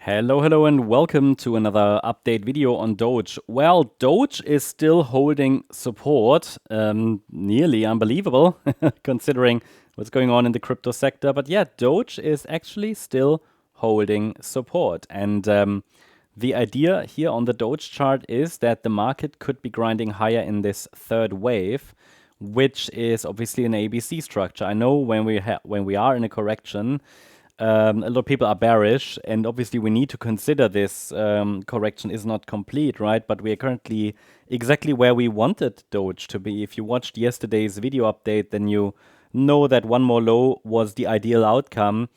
Hello, and welcome to another update video on Doge. Well, Doge is still holding support, nearly unbelievable considering what's going on in the crypto sector. But yeah, Doge is actually still holding support. And the idea here on the Doge chart is that the market could be grinding higher in this third wave, which is obviously an ABC structure. I know when we are in a correction, a lot of people are bearish, and obviously we need to consider this correction is not complete, right? But we are currently exactly where we wanted Doge to be. If you watched yesterday's video update, then you know that one more low was the ideal outcome.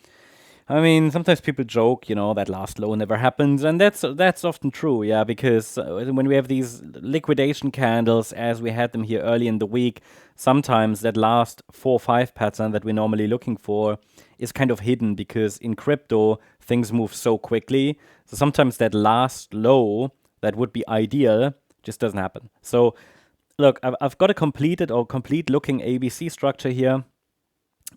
I mean, sometimes people joke, that last low never happens, and that's often true, yeah, because when we have these liquidation candles, as we had them here early in the week, sometimes that last 4 or 5 pattern that we're normally looking for is kind of hidden, because in crypto, things move so quickly, so sometimes that last low that would be ideal just doesn't happen. So, look, I've got a complete looking ABC structure here.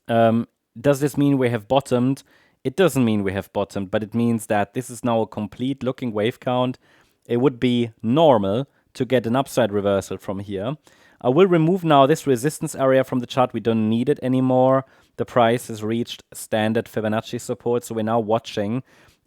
Does this mean we have bottomed? It doesn't mean we have bottomed, but it means that this is now a complete looking wave count. It would be normal to get an upside reversal from here. I will remove now this resistance area from the chart. We don't need it anymore. The price has reached standard Fibonacci support, so we're now watching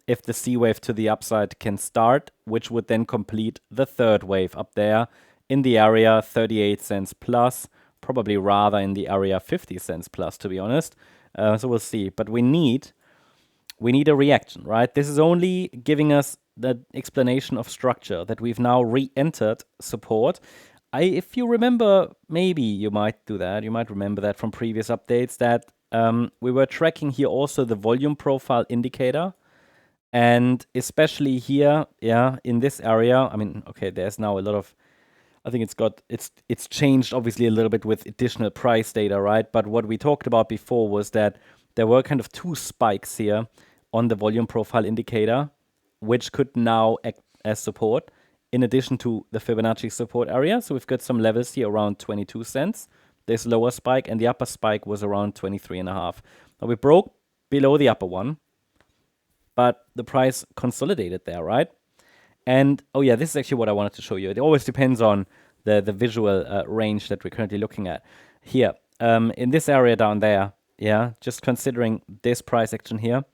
if the C wave to the upside can start, which would then complete the third wave up there in the area 38 cents plus, probably rather in the area 50 cents plus, to be honest. So we'll see. But we need a reaction, right? This is only giving us the explanation of structure that we've now re-entered support. If you remember, maybe you might do that. You might remember that from previous updates that we were tracking here also the volume profile indicator. And especially here, yeah, in this area, I mean, okay, there's now a lot of, I think it's changed obviously a little bit with additional price data, right? But what we talked about before was that there were kind of 2 spikes here on the volume profile indicator, which could now act as support in addition to the Fibonacci support area. So we've got some levels here around 22 cents, this lower spike, and the upper spike was around 23.5. Now we broke below the upper one, but the price consolidated there, right? And, oh yeah, this is actually what I wanted to show you. It always depends on the visual range that we're currently looking at. Here, in this area down there, yeah, just considering this price action here,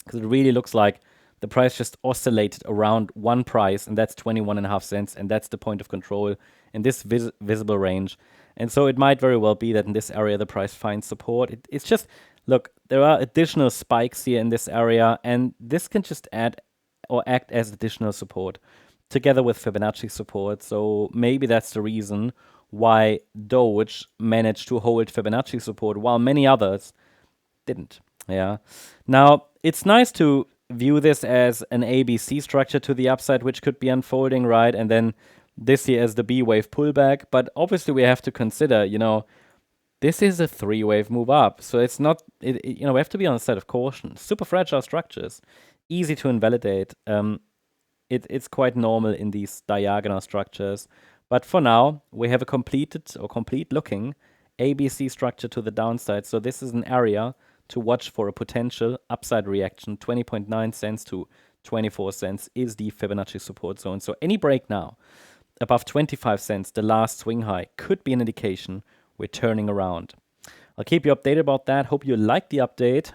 because it really looks like the price just oscillated around one price, and that's 21.5 cents, and that's the point of control in this visible range. And so it might very well be that in this area the price finds support. It's just, look, there are additional spikes here in this area, and this can just add or act as additional support together with Fibonacci support. So maybe that's the reason why Doge managed to hold Fibonacci support while many others didn't. Yeah. Now, it's nice to view this as an ABC structure to the upside, which could be unfolding, right? And then this here as the B wave pullback. But obviously, we have to consider, this is a 3-wave move up. So it's not, we have to be on the side of caution. Super fragile structures, easy to invalidate. It's quite normal in these diagonal structures. But for now, we have a complete looking ABC structure to the downside. So this is an area to watch for a potential upside reaction. 20.9 cents to 24 cents is the Fibonacci support zone. So any break now above 25 cents, the last swing high, could be an indication we're turning around. I'll keep you updated about that. Hope you liked the update.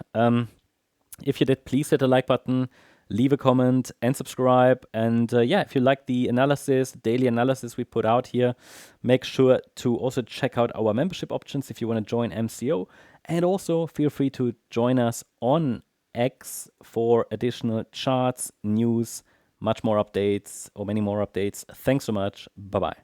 If you did, please hit the like button, leave a comment, and subscribe. And yeah, if you like the analysis, daily analysis we put out here, make sure to also check out our membership options if you want to join MCO. And also feel free to join us on X for additional charts, news, many more updates. Thanks so much. Bye-bye.